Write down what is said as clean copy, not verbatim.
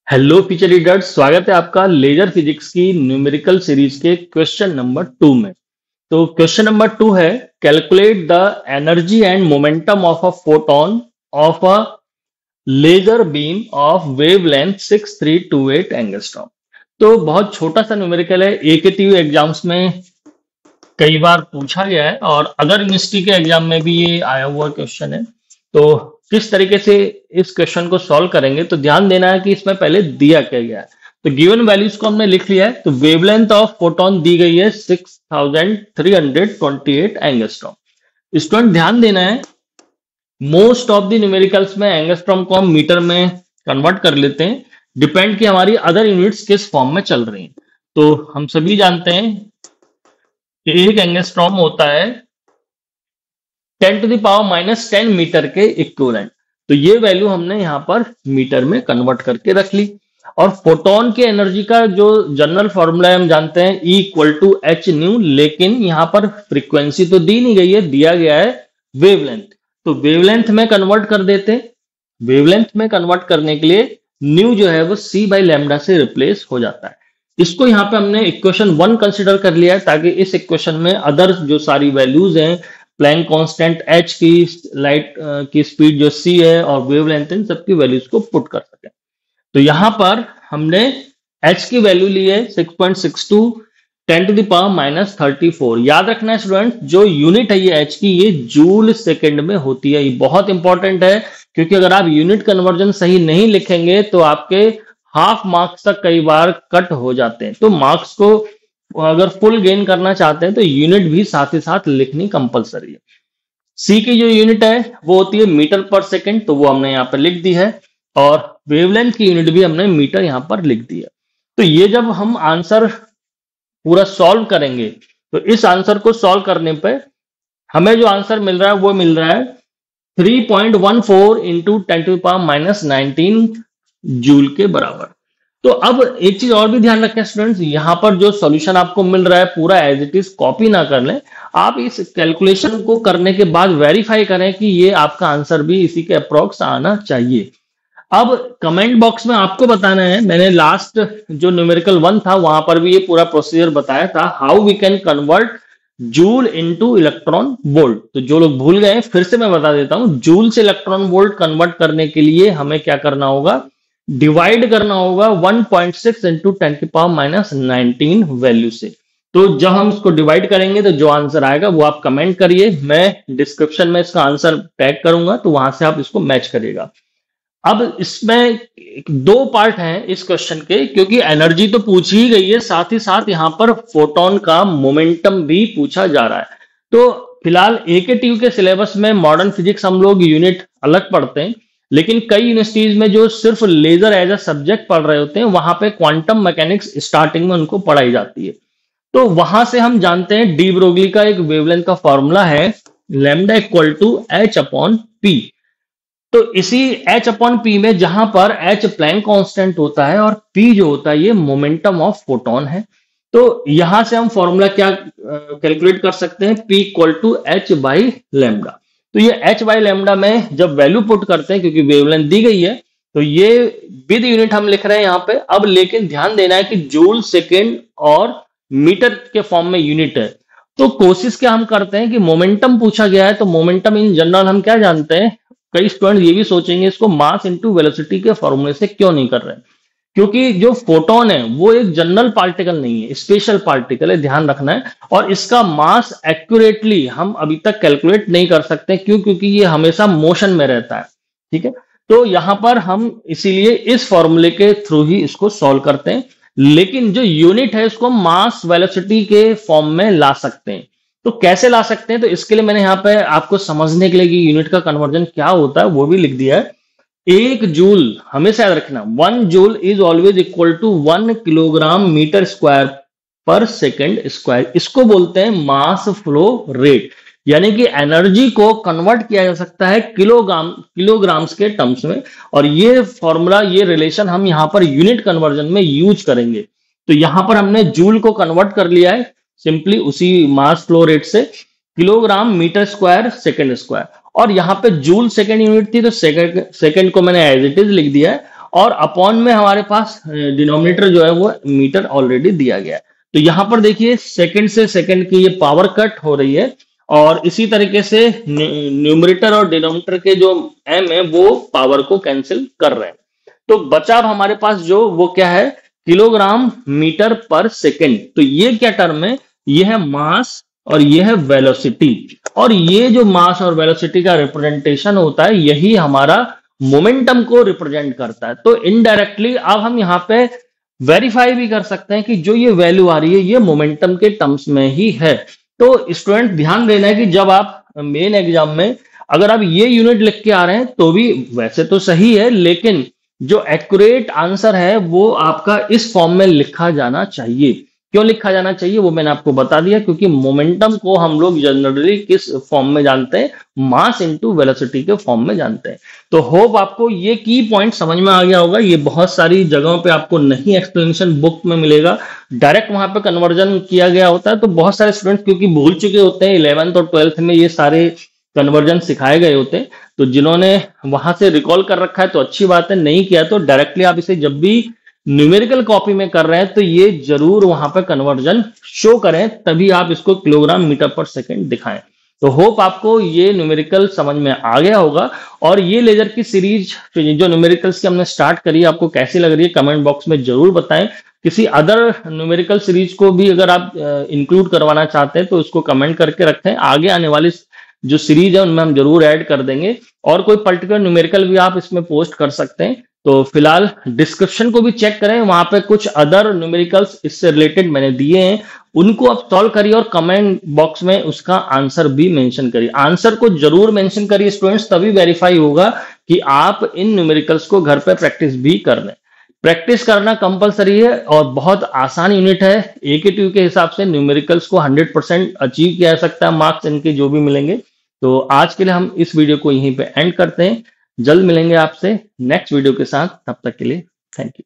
Hello future readers, स्वागत है आपका लेजर फिजिक्स की न्यूमेरिकल सीरीज के क्वेश्चन नंबर 2 में। तो क्वेश्चन नंबर 2 है, calculate the energy and momentum of a photon of a laser beam of wavelength 6328 angstrom. तो बहुत छोटा सा न्यूमेरिकल है, एकेटीयू एग्जाम्स में कई बार पूछा गया है और अदर यूनिवर्सिटी के एग्जाम में भी ये आया हुआ क्वेश्चन है। तो किस तरीके से इस क्वेश्चन को सॉल्व करेंगे, तो ध्यान देना है कि इसमें पहले दिया क्या गया है। तो गिवन वैल्यूज को हमने लिख लिया है। तो वेवलेंथ ऑफ फोटोन दी गई है 6328 एंगस्ट्रॉम। स्टूडेंट ध्यान देना है, मोस्ट ऑफ द न्यूमेरिकल्स में एंगस्ट्रॉम को हम मीटर में कन्वर्ट कर लेते हैं, डिपेंड कि हमारी अदर यूनिट्स किस फॉर्म में चल रही हैं। तो हम सभी जानते हैं कि एक एंगस्ट्रॉम होता है 10⁻⁻10 मीटर के इक्विवेलेंट। तो ये वैल्यू हमने यहाँ पर मीटर में कन्वर्ट करके रख ली। और फोटोन के एनर्जी का जो जनरल फॉर्मूला है हम जानते हैं E=h², लेकिन यहाँ पर फ्रीक्वेंसी तो दी नहीं गई है, दिया गया है वेवलेंथ। तो वेवलेंथ में कन्वर्ट कर देते हैं। वेवलेंथ में कन्वर्ट करने के लिए न्यू जो है वो c/λ से रिप्लेस हो जाता है। इसको यहाँ पे हमने इक्वेशन 1 कंसिडर कर लिया है, ताकि इस इक्वेशन में अदर जो सारी वैल्यूज हैं, प्लैंक कांस्टेंट h की, लाइट की स्पीड जो c है और वेवलेंथ, इन सबकी वैल्यूज को पुट कर सके। तो यहां पर हमने h की वैल्यू ली है 6.62 10⁻⁻34। याद रखना है स्टूडेंट, जो यूनिट है ये h की, ये जूल सेकंड में होती है। ये बहुत इंपॉर्टेंट है, क्योंकि अगर आप यूनिट कन्वर्जन सही नहीं लिखेंगे तो आपके हाफ मार्क्स तक कई बार कट हो जाते हैं। तो मार्क्स को अगर फुल गेन करना चाहते हैं तो यूनिट भी साथ ही साथ लिखनी कंपलसरी है। सी की जो यूनिट है वो होती है मीटर पर सेकंड, तो वो हमने यहाँ पर लिख दी है। और वेवलेंथ की यूनिट भी हमने मीटर यहाँ पर लिख दी है। तो ये जब हम आंसर पूरा सॉल्व करेंगे, तो इस आंसर को सॉल्व करने पे हमें जो आंसर मिल रहा है वो मिल रहा है 3.14 इंटू 10⁻⁻19 जूल के बराबर। तो अब एक चीज और भी ध्यान रखें स्टूडेंट्स, यहां पर जो सॉल्यूशन आपको मिल रहा है पूरा एज इट इज कॉपी ना कर लें। आप इस कैलकुलेशन को करने के बाद वेरीफाई करें कि ये आपका आंसर भी इसी के अप्रोक्स आना चाहिए। अब कमेंट बॉक्स में आपको बताना है, मैंने लास्ट जो न्यूमेरिकल 1 था वहां पर भी ये पूरा प्रोसीजर बताया था, how we can convert joule into electron volt. तो जो लोग भूल गए फिर से मैं बता देता हूं, जूल से इलेक्ट्रॉन वोल्ट कन्वर्ट करने के लिए हमें क्या करना होगा, डिवाइड करना होगा 1.6 इंटू 10⁻⁻19 वैल्यू से। तो जब हम इसको डिवाइड करेंगे तो जो आंसर आएगा वो आप कमेंट करिए, मैं डिस्क्रिप्शन में इसका आंसर टैग करूंगा, तो वहां से आप इसको मैच करिएगा। अब इसमें 2 पार्ट हैं इस क्वेश्चन के, क्योंकि एनर्जी तो पूछी ही गई है, साथ ही साथ यहाँ पर फोटोन का मोमेंटम भी पूछा जा रहा है। तो फिलहाल एकेटीयू के सिलेबस में मॉडर्न फिजिक्स हम लोग यूनिट अलग पढ़ते हैं, लेकिन कई यूनिवर्सिटीज में जो सिर्फ लेजर एज अ सब्जेक्ट पढ़ रहे होते हैं वहां पे क्वांटम मैकेनिक्स स्टार्टिंग में उनको पढ़ाई जाती है। तो वहां से हम जानते हैं डी ब्रोगली का एक वेवलेंथ का फॉर्मूला है λ=h/p। तो इसी h/p में जहां पर h प्लैंक कांस्टेंट होता है और p जो होता है ये मोमेंटम ऑफ फोटोन है। तो यहां से हम फॉर्मूला क्या कैलकुलेट कर सकते हैं, p=h/λ। तो ये h/λ में जब वैल्यू पुट करते हैं, क्योंकि वेवलेंथ दी गई है, तो ये विद यूनिट हम लिख रहे हैं यहाँ पे। अब लेकिन ध्यान देना है कि जूल सेकेंड और मीटर के फॉर्म में यूनिट है। तो कोशिश क्या हम करते हैं कि मोमेंटम पूछा गया है, तो मोमेंटम इन जनरल हम क्या जानते हैं, कई स्टूडेंट ये भी सोचेंगे इसको मास इंटू वेलोसिटी के फॉर्मूले से क्यों नहीं कर रहे हैं, क्योंकि जो फोटोन है वो एक जनरल पार्टिकल नहीं है, स्पेशल पार्टिकल है, ध्यान रखना है। और इसका मास एक्यूरेटली हम अभी तक कैलकुलेट नहीं कर सकते, क्यों, क्योंकि ये हमेशा मोशन में रहता है। ठीक है, तो यहां पर हम इसीलिए इस फॉर्मूले के थ्रू ही इसको सॉल्व करते हैं, लेकिन जो यूनिट है इसको मास वेलोसिटी के फॉर्म में ला सकते हैं। तो कैसे ला सकते हैं, तो इसके लिए मैंने यहाँ पे आपको समझने के लिए कि यूनिट का कन्वर्जन क्या होता है वो भी लिख दिया है। 1 जूल हमेशा याद रखना, 1 joule is always equal to 1 kilogram metre square per second square. इसको बोलते हैं मास फ्लो रेट, यानी कि एनर्जी को कन्वर्ट किया जा सकता है किलोग्राम्स के टर्म्स में। और ये फॉर्मूला, ये रिलेशन हम यहाँ पर यूनिट कन्वर्जन में यूज करेंगे। तो यहां पर हमने जूल को कन्वर्ट कर लिया है सिंपली उसी मास फ्लो रेट से, kilogram metre square second square. और यहाँ पे जूल सेकंड यूनिट थी, तो सेकंड को मैंने एज इट इज लिख दिया है। और अपॉन में हमारे पास डिनोमिनेटर जो है वो मीटर ऑलरेडी दिया गया है। तो यहाँ पर देखिए सेकंड से सेकंड की ये पावर कट हो रही है और इसी तरीके से न्यूमरेटर और डिनोमिनेटर के जो m है वो पावर को कैंसिल कर रहे हैं। तो बचा अब हमारे पास जो वो क्या है, किलोग्राम मीटर पर सेकंड। तो ये क्या टर्म है, ये है मास और ये है वेलोसिटी, और ये जो मास और वेलोसिटी का रिप्रेजेंटेशन होता है यही हमारा मोमेंटम को रिप्रेजेंट करता है। तो इनडायरेक्टली अब हम यहाँ पे वेरीफाई भी कर सकते हैं कि जो ये वैल्यू आ रही है ये मोमेंटम के टर्म्स में ही है। तो स्टूडेंट ध्यान देना है कि जब आप मेन एग्जाम में अगर आप ये यूनिट लिख के आ रहे हैं तो भी वैसे तो सही है, लेकिन जो एक्यूरेट आंसर है वो आपका इस फॉर्म में लिखा जाना चाहिए। क्यों लिखा जाना चाहिए वो मैंने आपको बता दिया, क्योंकि मोमेंटम को हम लोग जनरली किस फॉर्म में जानते हैं, मास इनटू वेलोसिटी के फॉर्म में जानते हैं। तो होप आपको ये की पॉइंट समझ में आ गया होगा। ये बहुत सारी जगहों पे आपको नहीं एक्सप्लेनेशन बुक में मिलेगा, डायरेक्ट वहां पे कन्वर्जन किया गया होता है। तो बहुत सारे स्टूडेंट क्योंकि भूल चुके होते हैं 11th और 12th में ये सारे कन्वर्जन सिखाए गए होते हैं, तो जिन्होंने वहां से रिकॉल कर रखा है तो अच्छी बात है, नहीं किया तो डायरेक्टली आप इसे जब भी न्यूमेरिकल कॉपी में कर रहे हैं तो ये जरूर वहां पर कन्वर्जन शो करें, तभी आप इसको किलोग्राम मीटर पर सेकंड दिखाएं। तो होप आपको ये न्यूमेरिकल समझ में आ गया होगा। और ये लेजर की सीरीज जो न्यूमेरिकल्स की हमने स्टार्ट करी है आपको कैसी लग रही है कमेंट बॉक्स में जरूर बताएं। किसी अदर न्यूमेरिकल सीरीज को भी अगर आप इंक्लूड करवाना चाहते हैं तो उसको कमेंट करके रखें, आगे आने वाली जो सीरीज है उनमें हम जरूर ऐड कर देंगे। और कोई पर्टिकुलर न्यूमेरिकल भी आप इसमें पोस्ट कर सकते हैं। तो फिलहाल डिस्क्रिप्शन को भी चेक करें, वहां पे कुछ अदर न्यूमेरिकल्स इससे रिलेटेड मैंने दिए हैं, उनको आप सॉल्व करिए और कमेंट बॉक्स में उसका आंसर भी मेंशन करिए। आंसर को जरूर मेंशन करिए स्टूडेंट्स, तभी वेरीफाई होगा कि आप इन न्यूमेरिकल्स को घर पे प्रैक्टिस भी कर लें। प्रैक्टिस करना कंपलसरी है और बहुत आसान यूनिट है। AKTU के हिसाब से न्यूमेरिकल्स को 100% अचीव किया जा सकता है, मार्क्स इनके जो भी मिलेंगे। तो आज के लिए हम इस वीडियो को यहीं पे एंड करते हैं। जल्द मिलेंगे आपसे नेक्स्ट वीडियो के साथ, तब तक के लिए थैंक यू।